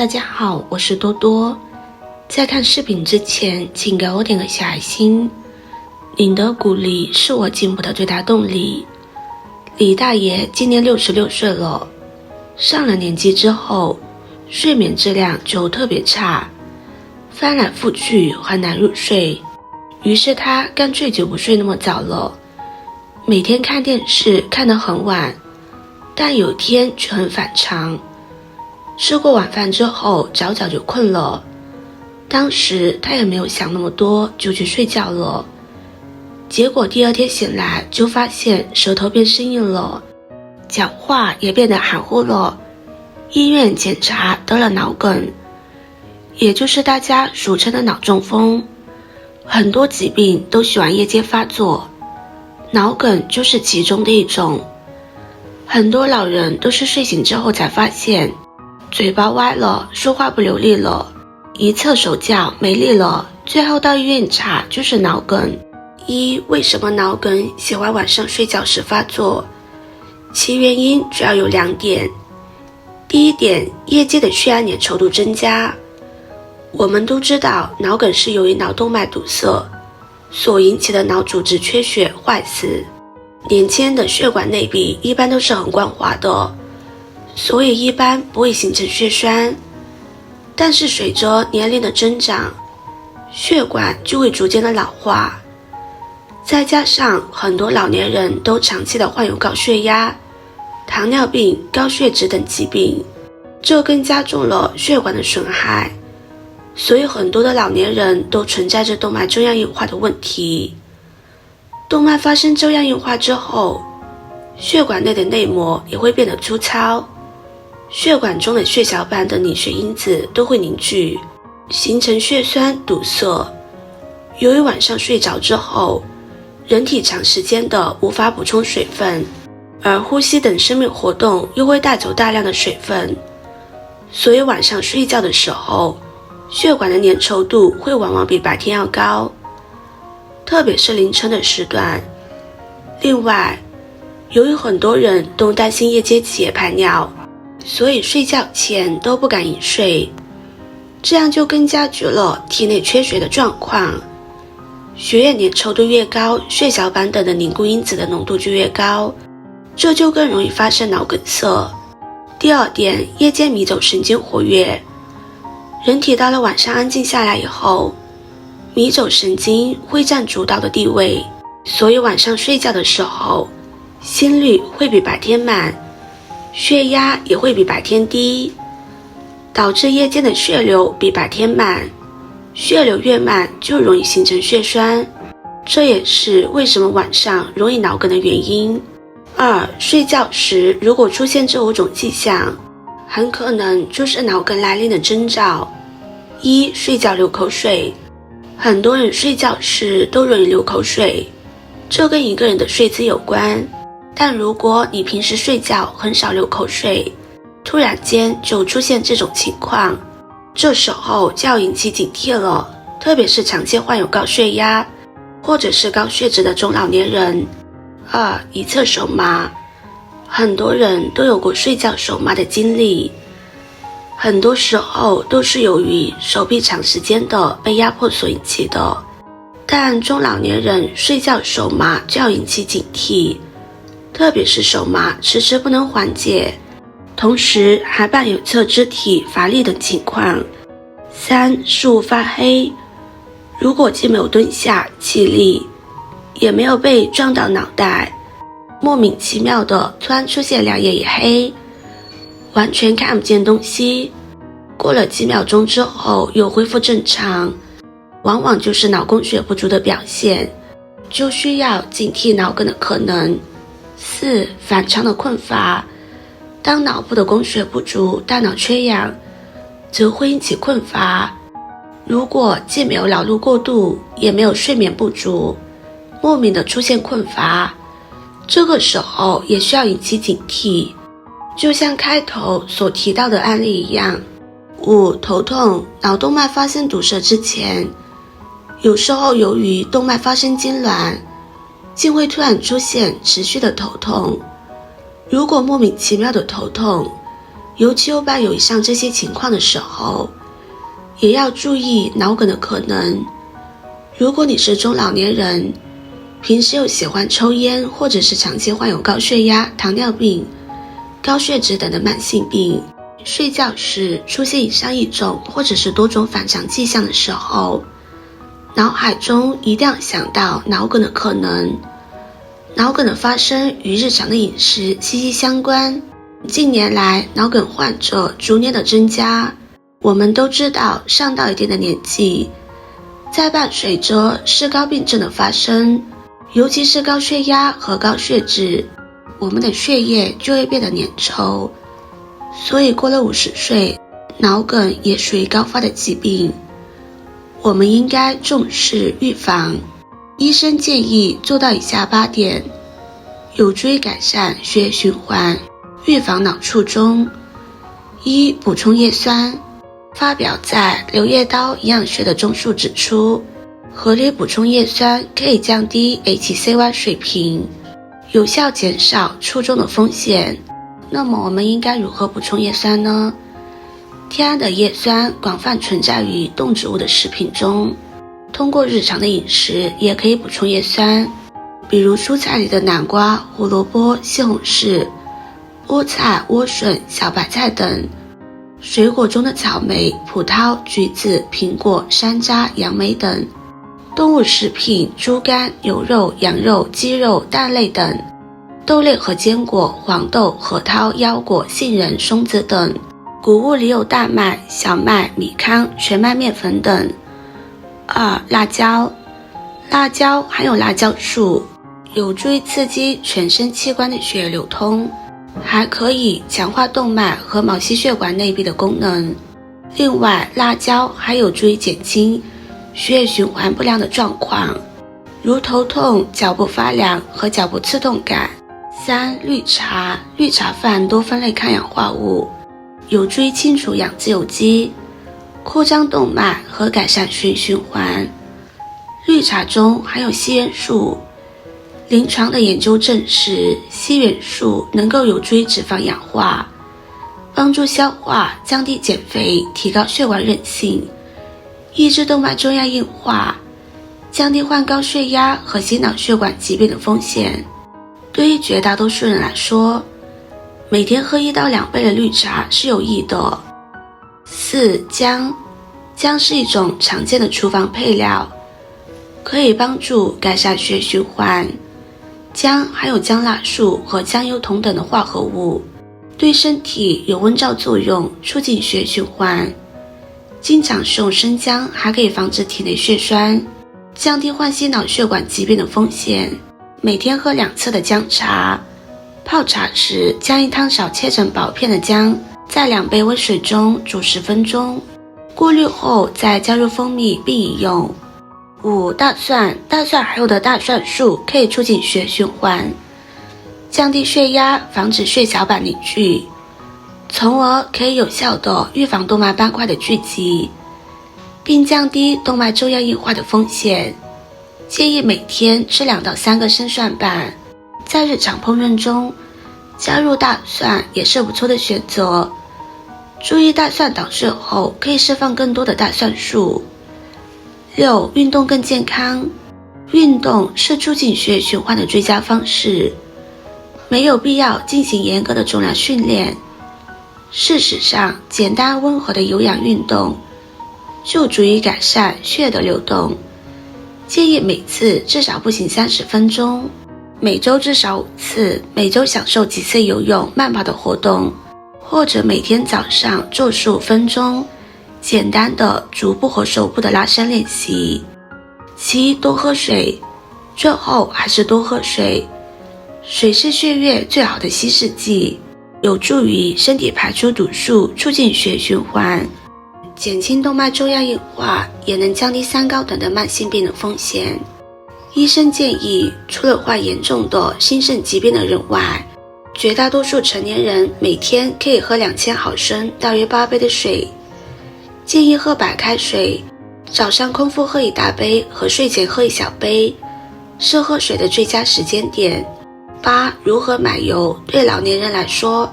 大家好，我是多多。在看视频之前，请给我点个小爱心，您的鼓励是我进步的最大动力。李大爷今年66岁了，上了年纪之后，睡眠质量就特别差，翻来覆去很难入睡，于是他干脆就不睡那么早了，每天看电视看得很晚，但有天却很反常。吃过晚饭之后早早就困了，当时他也没有想那么多，就去睡觉了。结果第二天醒来就发现舌头变生硬了，讲话也变得含糊了。医院检查得了脑梗，也就是大家俗称的脑中风。很多疾病都喜欢夜间发作，脑梗就是其中的一种。很多老人都是睡醒之后才发现嘴巴歪了，说话不流利了，一侧手脚没力了，最后到医院查就是脑梗。为什么脑梗喜欢晚上睡觉时发作？其原因主要有2点。第一点，夜间的血压粘稠度增加。我们都知道脑梗是由于脑动脉堵塞所引起的脑组织缺血坏死，年轻人的血管内壁一般都是很光滑的，所以一般不会形成血栓。但是随着年龄的增长，血管就会逐渐的老化，再加上很多老年人都长期的患有高血压、糖尿病、高血脂等疾病，这更加重了血管的损害，所以很多的老年人都存在着动脉粥样硬化的问题。动脉发生粥样硬化之后，血管内的内膜也会变得粗糙，血管中的血小板等凝血因子都会凝聚，形成血栓堵塞。由于晚上睡着之后，人体长时间的无法补充水分，而呼吸等生命活动又会带走大量的水分，所以晚上睡觉的时候，血管的粘稠度会往往比白天要高，特别是凌晨的时段。另外，由于很多人都担心夜间起夜排尿，所以睡觉前都不敢饮水，这样就更加剧了体内缺水的状况。血液粘稠度越高，血小板等的凝固因子的浓度就越高，这就更容易发生脑梗塞。第二点，夜间迷走神经活跃。人体到了晚上安静下来以后，迷走神经会占主导的地位，所以晚上睡觉的时候，心率会比白天慢，血压也会比白天低，导致夜间的血流比白天慢，血流越慢就容易形成血栓，这也是为什么晚上容易脑梗的原因。2. 睡觉时如果出现这5种迹象，很可能就是脑梗来临的征兆。1. 睡觉流口水。很多人睡觉时都容易流口水，这跟一个人的睡姿有关，但如果你平时睡觉很少流口水，突然间就出现这种情况，这时候就要引起警惕了，特别是长期患有高血压或者是高血脂的中老年人。2. 一侧手麻。很多人都有过睡觉手麻的经历，很多时候都是由于手臂长时间的被压迫所引起的，但中老年人睡觉手麻就要引起警惕，特别是手麻迟迟不能缓解，同时还伴有侧肢体乏力等情况。3. 视物发黑。如果既没有蹲下起立，也没有被撞到脑袋，莫名其妙的突然出现两眼一黑，完全看不见东西，过了几秒钟之后又恢复正常，往往就是脑供血不足的表现，就需要警惕脑梗的可能。4. 反常的困乏。当脑部的供血不足，大脑缺氧，则会引起困乏。如果既没有劳碌过度，也没有睡眠不足，莫名的出现困乏，这个时候也需要引起警惕，就像开头所提到的案例一样。5. 头痛。脑动脉发生堵塞之前，有时候由于动脉发生痉挛，竟会突然出现持续的头痛。如果莫名其妙的头痛，尤其有伴有以上这些情况的时候，也要注意脑梗的可能。如果你是中老年人，平时又喜欢抽烟，或者是长期患有高血压、糖尿病、高血脂等的慢性病，睡觉时出现以上一种或者是多种反常迹象的时候，脑海中一定要想到脑梗的可能。脑梗的发生与日常的饮食息息相关，近年来脑梗患者逐年的增加。我们都知道，上到一定的年纪，在伴随着嗜高病症的发生，尤其是高血压和高血脂，我们的血液就会变得粘稠，所以过了50岁，脑梗也属于高发的疾病。我们应该重视预防。医生建议做到以下8点，有助于改善血液循环，预防脑卒中。1. 补充叶酸。发表在《柳叶刀营养学》的综述指出，合理补充叶酸可以降低 HCl 水平，有效减少卒中的风险。那么我们应该如何补充叶酸呢？天然的叶酸广泛存在于动植物的食品中，通过日常的饮食也可以补充叶酸，比如蔬菜里的南瓜、胡萝卜、西红柿、菠菜、莴笋、小白菜等，水果中的草莓、葡萄、橘子、苹果、山楂、杨梅等，动物食品猪肝、牛肉、羊肉、鸡肉、蛋类等，豆类和坚果黄豆、核桃、腰果、杏仁、松子等，谷物里有大麦、小麦、米糠、全麦面粉等。2. 辣椒。辣椒含有辣椒素，有助于刺激全身器官的血液流通，还可以强化动脉和毛细血管内壁的功能。另外，辣椒还有助于减轻血液循环不良的状况，如头痛、脚部发凉和脚部刺痛感。3. 绿茶。绿茶泛多酚类抗氧化物，有助于清除氧自由基，扩张动脉和改善血液循环。绿茶中含有硒元素，临床的研究证实，硒元素能够有助于脂肪氧化，帮助消化，降低减肥，提高血管韧性，抑制动脉粥样硬化，降低患高血压和心脑血管疾病的风险。对于绝大多数人来说，每天喝1到2杯的绿茶是有益的。4. 姜。姜是一种常见的厨房配料，可以帮助改善血液循环。姜含有姜辣素和姜油酮等的化合物，对身体有温燥作用，促进血液循环。经常食用生姜还可以防止体内血栓，降低患心脑血管疾病的风险。每天喝2次的姜茶，泡茶时将1汤勺切成薄片的姜在2杯温水中煮10分钟，过滤后再加入蜂蜜并饮用。5. 大蒜。大蒜含有的大蒜素可以促进血液循环，降低血压，防止血小板凝聚，从而可以有效地预防动脉斑块的聚集，并降低动脉粥样硬化的风险。建议每天吃2到3个生蒜瓣，在日常烹饪中加入大蒜也是不错的选择。注意大蒜捣碎后可以释放更多的大蒜素。6. 运动更健康。运动是促进血液循环的最佳方式，没有必要进行严格的重量训练。事实上，简单温和的有氧运动就足以改善血液的流动。建议每次至少步行30分钟，每周至少5次，每周享受几次游泳、慢跑的活动，或者每天早上做15分钟简单的足部和手部的拉伸练习。7. 多喝水。最后还是多喝水，水是血液最好的稀释剂，有助于身体排出毒素，促进血液循环，减轻动脉粥样硬化，也能降低三高等的慢性病的风险。医生建议，除了患严重的心肾疾病的人外，绝大多数成年人每天可以喝2000毫升，大约8杯的水。建议喝白开水，早上空腹喝1大杯和睡前喝1小杯，是喝水的最佳时间点。8. 如何买油。对老年人来说，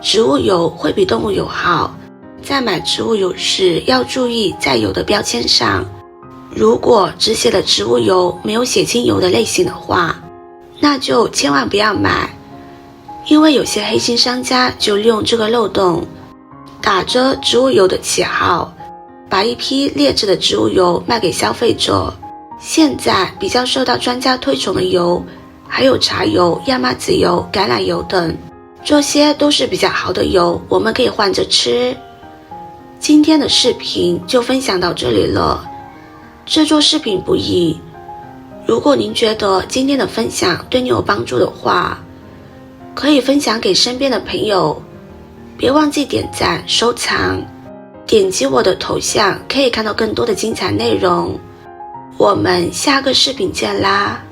植物油会比动物油好，在买植物油时要注意在油的标签上，如果只写了植物油没有写清油的类型的话，那就千万不要买，因为有些黑心商家就利用这个漏洞，打着植物油的旗号，把一批劣质的植物油卖给消费者。现在比较受到专家推崇的油，还有茶油、亚麻籽油、橄榄油等，这些都是比较好的油，我们可以换着吃。今天的视频就分享到这里了，制作视频不易，如果您觉得今天的分享对你有帮助的话，可以分享给身边的朋友，别忘记点赞、收藏，点击我的头像可以看到更多的精彩内容。我们下个视频见啦！